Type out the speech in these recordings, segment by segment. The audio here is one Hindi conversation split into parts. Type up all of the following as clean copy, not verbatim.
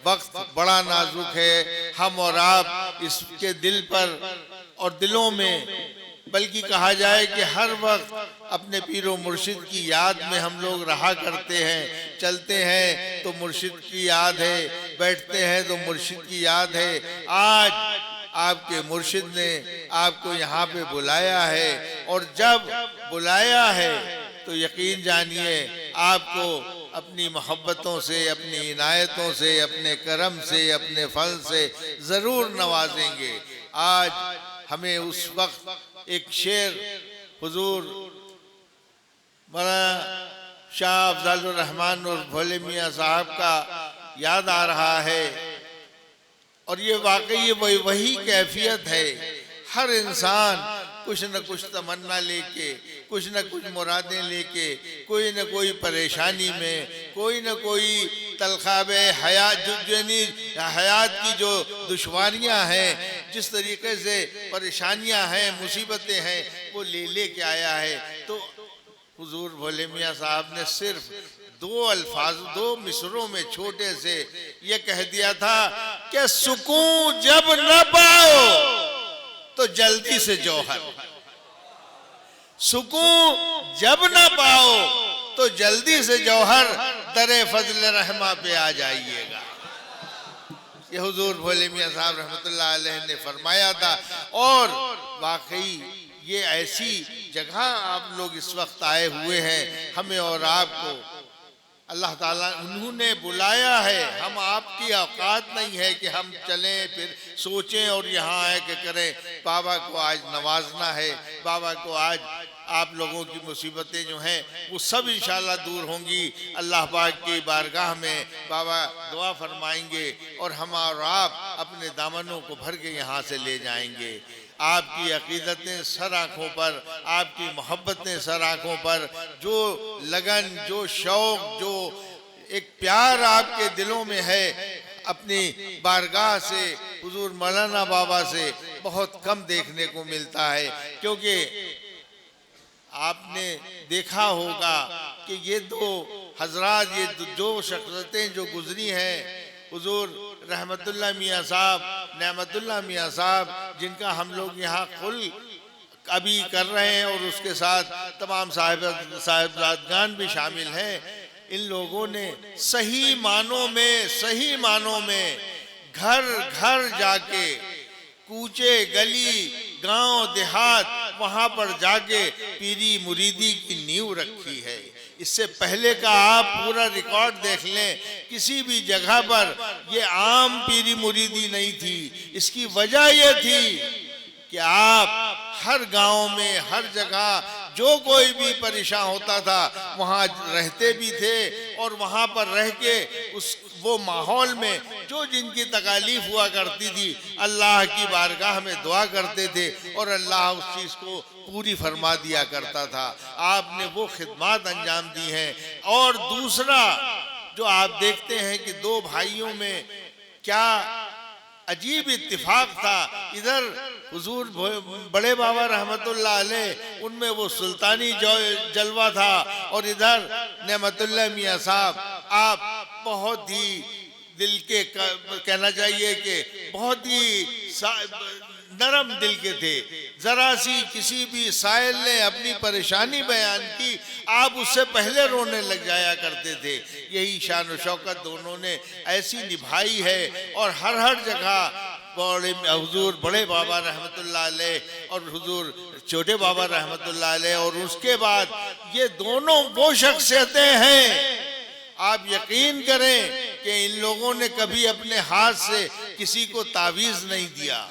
वक्त बड़ा नाजुक है। हम और आप इसके दिल पर और दिलों में, बल्कि कहा जाए कि हर वक्त अपने पीरो मुर्शिद की याद में हम लोग रहा करते हैं। चलते हैं तो मुर्शिद की याद है, बैठते हैं तो मुर्शिद की याद है। आज आपके मुर्शिद ने आपको यहाँ पे बुलाया है, और जब बुलाया है तो यकीन जानिए आपको अपनी मोहब्बतों से, अपनी इनायतों से, अपने करम से, अपने फल से ज़रूर नवाजेंगे। आज हमें उस वक्त एक शेर हुजूर मौलाना शाह अफजल रहमान और भोले मियाँ साहब का याद आ रहा है, और ये वाकई वही कैफियत है। हर इंसान कुछ न कुछ तमन्ना लेके, कुछ न कुछ मुरादें लेके, कोई न कोई परेशानी में, कोई न कोई तलखाबे हयात, हयात की जो दुश्वारियां हैं, जिस तरीके से परेशानियां हैं, मुसीबतें हैं, वो ले के आया है। तो हुजूर भोले मियाँ साहब ने सिर्फ दो अल्फाज, दो मिसरों में छोटे से ये कह दिया था कि सुकून जब न पाओ तो जल्दी से जौहर, सुकून जब न पाओ तो जल्दी से जौहर दरे फजल रहमा पे आ जाइएगा। ये हुजूर भोले मियाँ साहब रहमतुल्लाह अलैह ने फरमाया था। और वाकई ये ऐसी जगह आप लोग इस वक्त आए हुए हैं, हमें और आपको अल्लाह ताला उन्होंने बुलाया है। हम आपकी औकात नहीं है कि हम चलें फिर सोचें और यहाँ आए कि करें। बाबा को आज नवाजना है, बाबा को आज आप लोगों की मुसीबतें जो हैं वो सब इंशाल्लाह दूर होंगी। अल्लाह पाक की बारगाह में बाबा दुआ फरमाएंगे और हम और आप अपने दामनों को भर के यहाँ से ले जाएंगे। आपकी अकीदतें सर आँखों पर, आपकी मोहब्बतें सर आँखों पर, जो लगन, जो शौक, जो एक प्यार आपके दिलों में है, अपनी बारगाह से, हुजूर मौलाना बाबा से बहुत कम देखने को मिलता है। क्योंकि आपने देखा होगा कि ये दो हजरात, ये जो शख्सियतें जो गुजरी हैं, हुजूर रहमतुल्लाह मियाँ साहब, नेमतुल्लाह मियाँ साहब, जिनका हम लोग यहाँ कुल अभी कर रहे हैं, और उसके साथ तमाम साहिबजादगान भी शामिल हैं। इन लोगों ने सही मानों में घर घर जाके, कूचे गली, गांव देहात, वहां पर जाके पीरी मुरीदी की नींव रखी है। इससे पहले का आप पूरा रिकॉर्ड देख लें, किसी भी जगह पर ये आम पीरी मुरीदी नहीं थी। इसकी वजह यह थी कि आप हर गांव में, हर जगह जो कोई भी परेशान होता था वहाँ रहते भी थे, और वहाँ पर रह के वो माहौल में जो जिनकी तकालीफ हुआ करती थी, अल्लाह की बारगाह में दुआ करते थे और अल्लाह उस चीज़ को पूरी फरमा दिया करता था। आपने वो खिदमत अंजाम दी हैं। और दूसरा जो आप देखते हैं कि दो भाइयों में क्या अजीब इत्तिफाक था। इधर हुजूर बड़े बाबा रहमतुल्लाह अलैह, उनमें वो सुल्तानी जलवा था, और इधर नेमतुल्लाह मियाँ साहब, आप बहुत ही दिल के कहना चाहिए कि बहुत ही नरम दिल के थे। जरा सी किसी भी साइल ने अपनी परेशानी बयान की, आप उससे पहले रोने लग जाया करते थे। यही शान और शौकत दोनों ने ऐसी निभाई है। और हर जगह हुजूर बड़े बाबा रहमतुल्लाह अलैह और हुजूर छोटे बाबा रहमतुल्लाह अलैह, और उसके बाद ये दोनों वो शख्सियतें हैं, आप यकीन करें कि इन लोगों ने कभी अपने हाथ से किसी को तावीज़ नहीं दिया।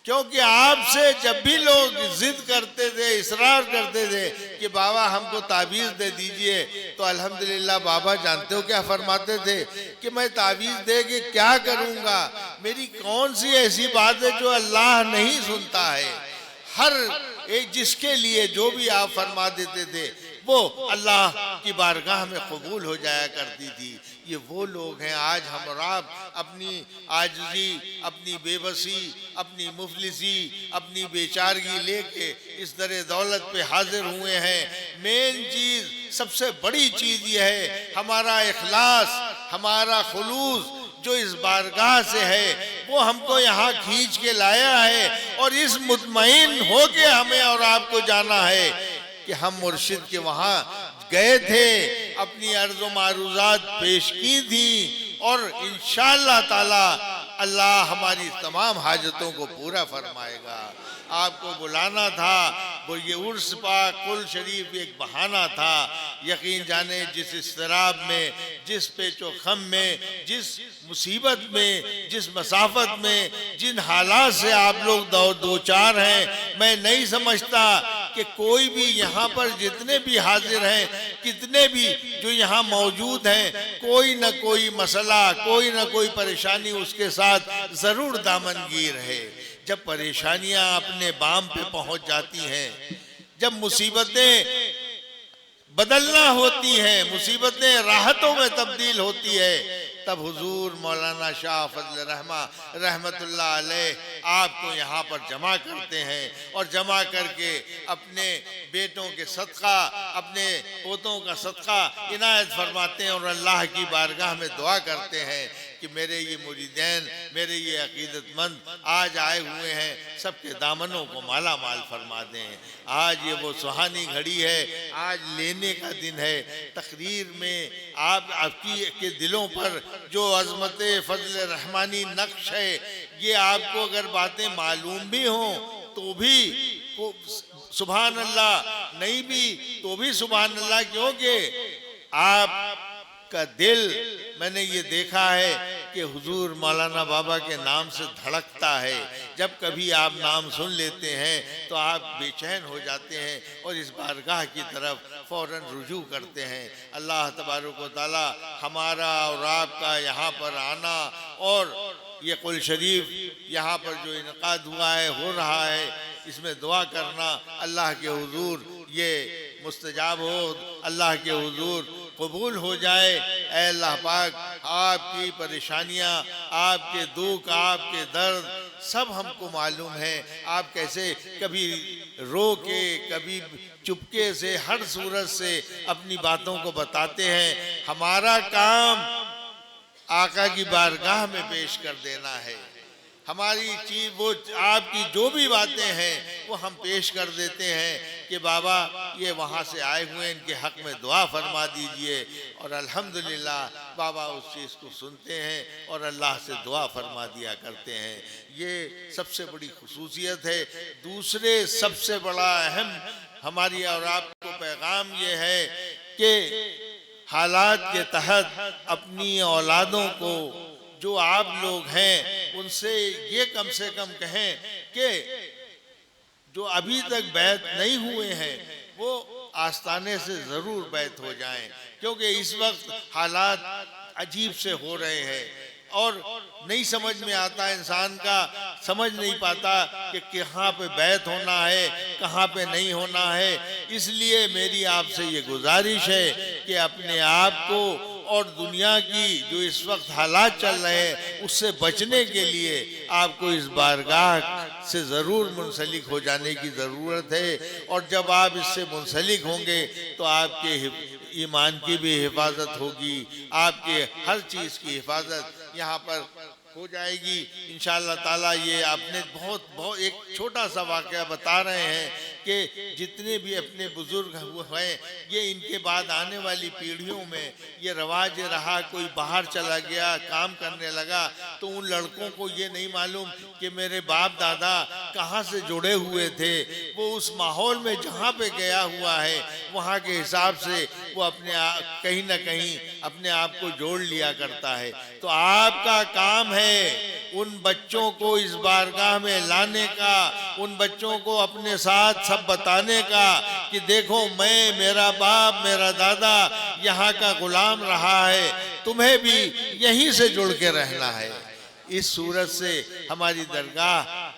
क्योंकि आपसे जब भी लोग जिद करते थे, इसरार करते थे कि बाबा हमको तावीज़ दे दीजिए, तो अल्हम्दुलिल्लाह बाबा जानते हो क्या फरमाते थे कि मैं तावीज़ दे के क्या करूँगा, मेरी कौन सी ऐसी बात है जो अल्लाह नहीं सुनता है। हर एक जिसके लिए जो भी आप फरमा देते थे वो अल्लाह की बारगाह में कबूल हो जाया करती थी। ये वो लोग हैं। आज हम और आप अपनी आजिज़ी, अपनी बेबसी, अपनी मुफलिसी, अपनी बेचारगी लेके इस दरे दौलत पे हाजिर हुए हैं। मेन चीज़, सबसे बड़ी चीज़ ये है हमारा इखलास, हमारा खुलूस। जो इस बारगाह से है वो हमको यहाँ खींच के लाया है और इस मुतमईन हो के हमें और आपको जाना है कि हम मुर्शिद के वहाँ गए थे, अपनी अर्ज़ो मारूज़ात पेश की थी और इंशाअल्लाह ताला अल्लाह हमारी तमाम हाजतों को पूरा फरमाएगा। आपको बुलाना था, वो ये उर्स पाक कुल शरीफ एक बहाना था। यकीन जाने जिस इस्तराब में, जिस पेचो खम में, जिस मुसीबत में, जिस मसाफत में, जिन हालात से आप लोग दो चार हैं, मैं नहीं समझता कि कोई भी यहाँ पर जितने भी हाजिर हैं, कितने भी जो यहाँ मौजूद हैं, कोई न कोई मसला, कोई न कोई परेशानी उसके साथ ज़रूर दामनगीर है। जब परेशानियां अपने बाम पे पहुंच जाती हैं, जब मुसीबतें बदलना होती हैं, मुसीबतें राहतों में तब्दील होती है, तब हुजूर मौलाना शाह फजल रहमतुल्लाह अलैह आपको यहाँ पर जमा करते हैं और जमा करके अपने बेटों के सदका, अपने पोतों का सदका इनायत फरमाते हैं और अल्लाह की बारगाह में दुआ करते हैं कि मेरे ये मुरीदैन, मेरे ये अकीदतमंद आज आए हुए हैं, सबके दामनों को माला माल फरमा दें। आज ये वो सुहानी घड़ी है, आज लेने का दिन है। तकरीर में आपकी के दिलों पर जो अज़मत फजल रहमानी नक्श है, ये आपको अगर बातें मालूम भी हों तो भी सुभान अल्लाह, नहीं भी तो भी सुभान अल्लाह, क्योंकि आपका दिल मैंने ये देखा है कि हुजूर मौलाना बाबा के नाम से धड़कता है। जब कभी आप नाम सुन लेते हैं तो आप बेचैन हो जाते हैं और इस बारगाह की तरफ फौरन रुजू करते हैं। अल्लाह तबारक व तआला हमारा और आपका यहाँ पर आना और ये कुल शरीफ यहाँ पर जो इनकाद हुआ है, हो रहा है, इसमें दुआ करना अल्लाह के हुजूर ये मुस्तजाब हो, अल्लाह के हुजूर कबूल हो जाए। ऐ अल्लाह पाक, आपकी परेशानियाँ, आपके दुख, आपके दर्द सब हमको मालूम है। आप कैसे कभी रो के, कभी चुपके से, हर सूरत से अपनी बातों को बताते हैं। हमारा काम आका की बारगाह में पेश कर देना है। हमारी चीज वो आपकी जो भी बातें हैं वो हम पेश कर देते हैं कि बाबा ये वहाँ से आए हुए, इनके हक में दुआ फरमा दीजिए। और अल्हम्दुलिल्लाह बाबा उस चीज़ को सुनते हैं और अल्लाह से दुआ फरमा दिया करते हैं। ये सबसे बड़ी खुसूसियत है। दूसरे सबसे बड़ा अहम हमारी और आपको पैगाम ये है कि हालात के तहत अपनी औलादों को, जो आप लोग हैं, उनसे ये कम से कम कहें कि जो अभी तक बैत नहीं हुए हैं वो आस्ताने से ज़रूर बैत हो जाएं, क्योंकि इस वक्त हालात अजीब से हो रहे हैं और नहीं समझ में आता, इंसान का समझ नहीं पाता कि कहाँ पे बैत होना है, कहाँ पे नहीं होना है। इसलिए मेरी आपसे ये गुजारिश है कि अपने आप को और दुनिया की जो इस वक्त हालात चल रहे हैं उससे बचने के लिए आपको इस बारगाह से ज़रूर मुंसलिक हो जाने की ज़रूरत है। और जब आप इससे मुंसलिक होंगे तो आपके ईमान की भी हिफाजत होगी, आपके हर चीज़ की हिफाजत यहाँ पर हो जाएगी इंशाअल्लाह ताला। ये आपने बहुत एक छोटा सा वाक़या बता रहे हैं कि जितने भी अपने बुजुर्ग हैं, ये इनके बाद आने वाली पीढ़ियों में ये रवाज रहा, कोई बाहर चला गया, काम करने लगा, तो उन लड़कों को ये नहीं मालूम कि मेरे बाप दादा कहाँ से जुड़े हुए थे। वो उस माहौल में जहाँ पे गया हुआ है वहाँ के हिसाब से वो अपने कहीं ना कहीं अपने आप को जोड़ लिया करता है। तो आपका काम है उन बच्चों को इस बारगाह में लाने का, उन बच्चों को अपने साथ सब बताने का कि देखो मैं, मेरा बाप, मेरा दादा यहाँ का गुलाम रहा है, तुम्हें भी यहीं से जुड़ के रहना है। इस सूरत से हमारी दरगाह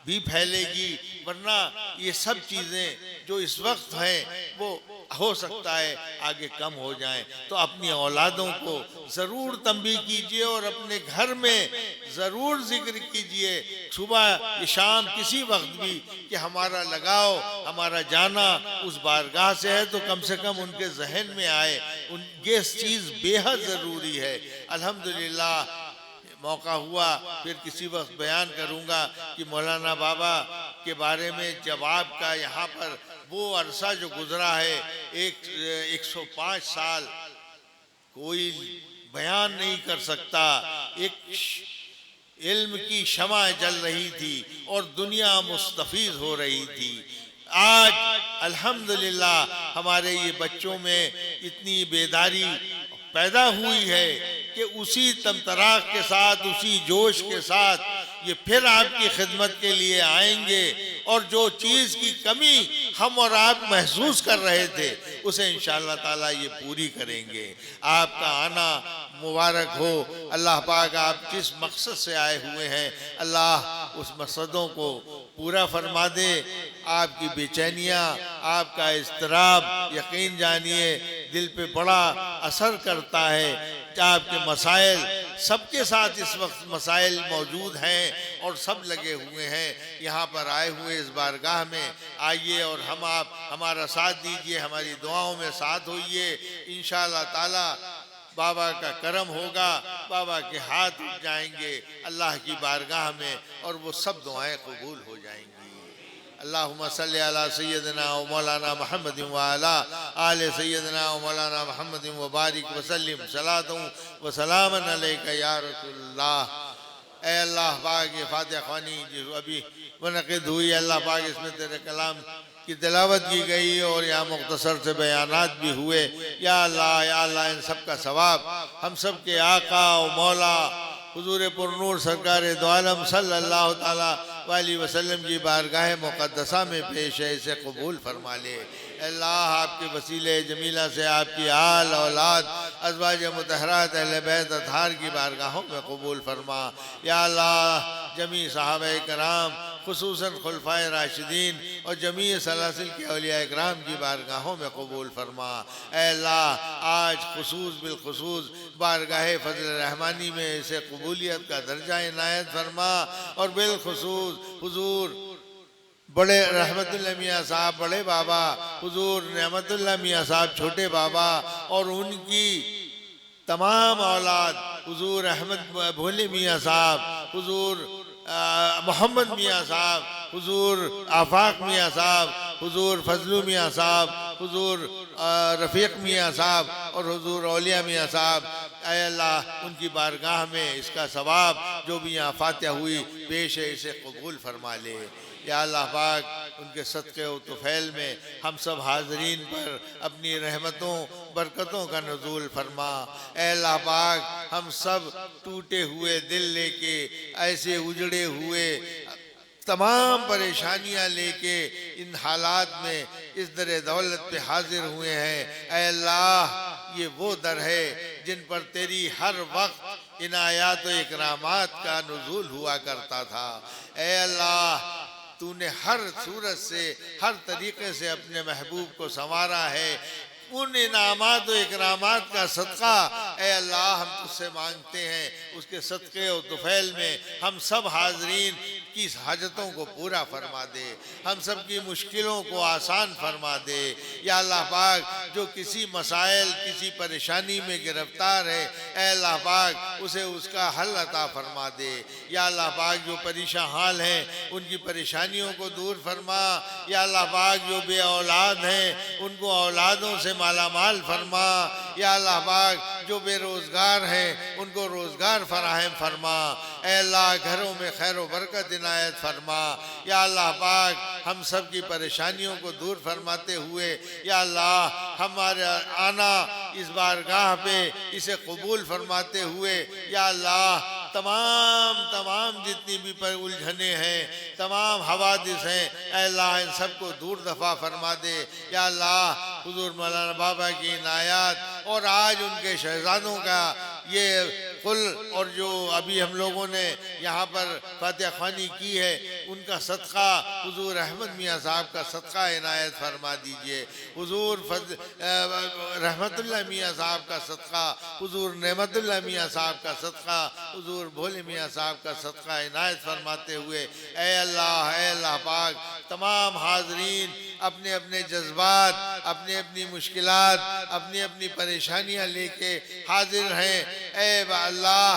भी फैलेगी, वरना ये सब चीज़ें जो इस वक्त हैं वो हो सकता है आगे कम हो जाएं। तो अपनी औलादों को ज़रूर तंबीह कीजिए और अपने घर में ज़रूर जिक्र कीजिए, सुबह शाम किसी वक्त भी, कि हमारा लगाव, हमारा जाना उस बारगाह से है, तो कम से कम उनके जहन में आए। ये चीज़ बेहद ज़रूरी है। अल्हम्दुलिल्लाह मौका हुआ फिर किसी वक्त बयान करूँगा कि मौलाना बाबा के बारे में जवाब का यहाँ पर वो अरसा जो गुजरा है 105 साल कोई बयान नहीं कर सकता। एक इल्म की शमा जल रही थी और दुनिया मुस्तफीज हो रही थी। आज अल्हम्दुलिल्लाह हमारे ये बच्चों में इतनी बेदारी पैदा हुई है कि उसी तमतराक के साथ, उसी जोश के साथ ये फिर आपकी खिदमत के लिए आएंगे और जो चीज़ की कमी हम और आप महसूस कर रहे थे उसे इंशाअल्लाह ताला ये पूरी करेंगे। आपका आना मुबारक हो। अल्लाह पाक आप जिस मकसद से आए हुए हैं अल्लाह उस मकसदों को पूरा फरमा दे। आपकी बेचैनियाँ, आपका इज़्तिराब यकीन जानिए दिल पे बड़ा असर करता है। आपके मसाइल सबके साथ इस वक्त मसाइल मौजूद हैं और सब लगे हुए हैं। यहाँ पर आए हुए इस बारगाह में आइए और हम आप हमारा साथ दीजिए, हमारी दुआओं में साथ होइए। इंशाअल्लाह ताला बाबा का करम होगा, बाबा के हाथ उठ जाएंगे अल्लाह की बारगाह में और वो सब दुआएं कबूल हो जाएंगी। अल्लाहुम्मा सल्ली अला सय्यदना व मौलाना मुहम्मद व अला आले सय्यदना व मौलाना मुहम्मद व बारिक व सल्लिम सलातुन व सलामन अलैका या रसूलल्लाह। ऐ अल्लाह पाक ये फातिहा ख़वानी जो अभी मुनक़िद हुई, अल्लाह पाक इसमें तेरे कलाम की तिलावत की गई और यहाँ मुख्तसर से बयानात भी हुए। या अल्लाह इन सब का सवाब हम सब के आका व मौला हुजूर पुरनूर सरकार दो आलम सल्लल्लाहु ताला अलैहि वसल्लम की बारगाह मुक़द्दसा में पेश है, इसे कबूल फरमा ले। अल्लाह आपके वसीले जमीला से आपकी आल औलाद अज़वाज मुतहरात अहले बैत अतहार की बारगाहों में कबूल फरमा। या अल्लाह जमी सहाबा कराम खुसूसन खुलफाए राशिदीन और जमी सलासिल के औलिया इकराम की बारगाहों में कबूल फरमा। ऐ अल्लाह आज खुसूस बिलखुसूस बारगाह फजल रहमानी में इसे कबूलियत का दर्जा इनायत फरमा और बिलखुसूस हुजूर बड़े रहमतुल्लाह मियाँ साहब बड़े बाबा, हुजूर नेमतुल्लाह मियाँ साहब छोटे बाबा और उनकी तमाम औलाद, हुजूर अहमद भोले मियाँ साहब, हुजूर मोहम्मद मियाँ साहब, हुजूर आफाक मियाँ साहब, हुजूर फजलू मियाँ साहब, हुजूर रफ़ीक मियाँ साहब और हुजूर औलिया मियाँ साहब। ऐ अल्लाह उनकी बारगाह में इसका सवाब जो भी यहाँ फातिहा हुई पेश है इसे कबूल फरमा ले। या अल्लाह पाक उनके सदक़े व तुफ़ैल में हम सब हाज़रीन पर अपनी रहमतों बरकतों का नुज़ूल फरमा। ऐ अल्लाह पाक हम सब टूटे हुए दिल लेके ऐसे उजड़े हुए तमाम परेशानियां लेके इन हालात में इस दर दौलत पे हाजिर हुए हैं। ऐ अल्लाह ये वो दर है जिन पर तेरी हर वक्त इनायात व इकरामात का नुज़ूल हुआ करता था। ऐ अल्लाह तूने हर सूरत से हर तरीक़े से अपने महबूब को संवारा है। उन इनामात व इकरामात का सदका ऐ अल्लाह हम तुझसे मांगते हैं, उसके सदक़े और तुफ़ैल में हम सब हाज़रीन की हाजतों को पूरा फरमा दे, हम सब की मुश्किलों को आसान फरमा दे। या अल्लाह पाक जो किसी मसाइल किसी परेशानी में गिरफ्तार है ऐ अल्लाह पाक उसे उसका हल अता फरमा दे। या अल्लाह पाक जो परेशान हाल हैं उनकी परेशानियों को दूर फरमा। या अल्लाह पाक जो बे औलाद हैं उनको औलादों से माला माल फरमा। या अल्लाह पाक जो बेरोज़गार हैं उनको रोज़गार फराहम फरमा। ऐ अल्लाह घरों में खैर व बरकत इनायत फरमा। या अल्लाह पाक हम सब की परेशानियों को दूर फरमाते हुए या अल्लाह हमारा आना इस बारगाह पे इसे कबूल फरमाते हुए या अल्लाह तमाम जितनी भी पर उलझने हैं तमाम हवादिस हैं ऐ अल्लाह इन सबको दूर दफ़ा फरमा दे। या अल्लाह हुजूर मौलाना बाबा की इनायत और आज उनके शहजादों का ये कुल और जो अभी हम लोगों ने यहाँ पर फातिहा ख़वानी की है उनका सदका हुजूर अहमद मियाँ साहब का सदका इनायत फरमा दीजिए। हुजूर रहमतुल्लाह मियाँ साहब का सदका, हुजूर नेमतुल्लाह मियाँ साहब का सदका, हुजूर भोले मियाँ साहब का सदका इनायत फरमाते हुए ऐ अल्लाह पाक तमाम हाज़रीन अपने अपने जज्बात अपनी अपनी मुश्किलात अपनी अपनी परेशानियाँ लेके हाजिर हैं। ऐ अल्लाह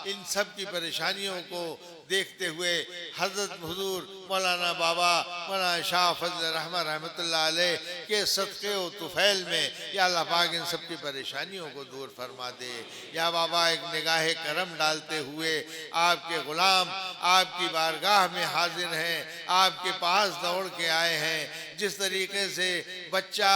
इन सब की परेशानियों को देखते हुए हजरत हुजूर मौलाना बाबा मौलाना शाह फजल रहमान रहमतुल्लाह अलैह के सदक़े व तुफ़ैल में या अल्लाह पाक इन सब की परेशानियों को दूर फरमा दे। या बाबा एक निगाह करम डालते हुए आपके ग़ुलाम आपकी बारगाह में हाजिर हैं, आपके पास दौड़ के आए हैं। जिस तरीके से बच्चा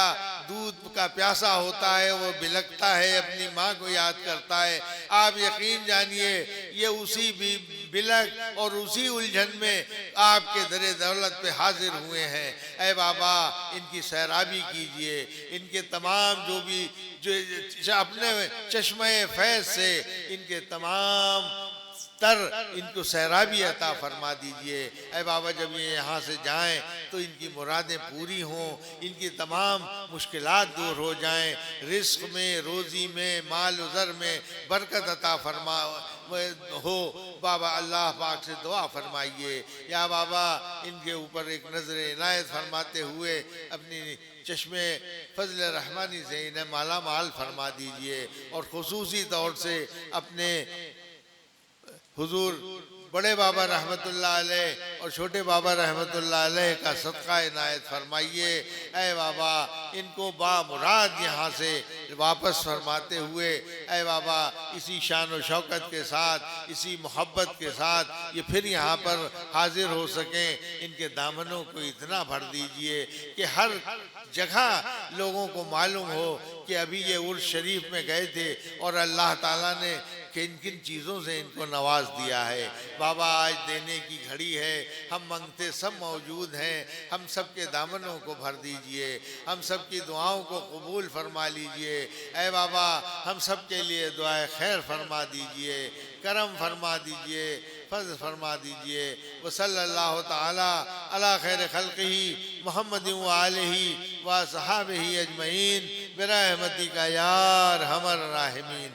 दूध का प्यासा होता है, वो बिलखता है, अपनी माँ को याद करता है, आप यकीन जानिए ये उसी भी बिलख और उसी उलझन में आपके दरे दौलत पे हाजिर हुए हैं। ऐ बाबा इनकी सैराबी कीजिए, इनके तमाम जो भी जो अपने चश्मे फैज़ से इनके तमाम तर इनको सैराबी अता फरमा दीजिए। ऐ बाबा जब ये यहाँ से जाएं तो इनकी मुरादें पूरी हों, इनकी तमाम मुश्किलात दूर हो जाएं, रिस्क में, रोज़ी में, माल उज़र में बरकत अता फरमा हो। बाबा अल्लाह पाक से दुआ फरमाइए। या बाबा इनके ऊपर एक नज़र इनायत फरमाते हुए अपनी चश्मे फजल रहमानी से इन्हें माला माल फरमा दीजिए और ख़ुसूसी तौर से अपने हुजूर बड़े बाबा रहमतुल्लाह अलैह और छोटे बाबा रहमतुल्लाह अलैह का सदका इनायत फरमाइए। ऐ बाबा इनको बामुराद यहाँ से वापस फरमाते हुए ऐ बाबा इसी शान व शौकत के साथ, इसी मोहब्बत के साथ ये फिर यहाँ पर हाजिर हो सकें। इनके दामनों को इतना भर दीजिए कि हर जगह लोगों को मालूम हो कि अभी ये उर्स शरीफ में गए थे और अल्लाह ताला ने किन किन चीज़ों से इनको नवाज दिया है। बाबा आज देने की घड़ी है, हम मांगते सब मौजूद हैं, हम सब के दामनों को भर दीजिए, हम सब की दुआओं को कबूल फरमा लीजिए। ऐ बाबा हम सब के लिए दुआए खैर फरमा दीजिए, करम फरमा दीजिए, फज़ल फरमा दीजिए। व सल्लल्लाहु ताला अला खैर खल्क़िही मुहम्मद व आलिही व सहाबिही अजमईन बिरहमतिका या अरहमर राहिमीन।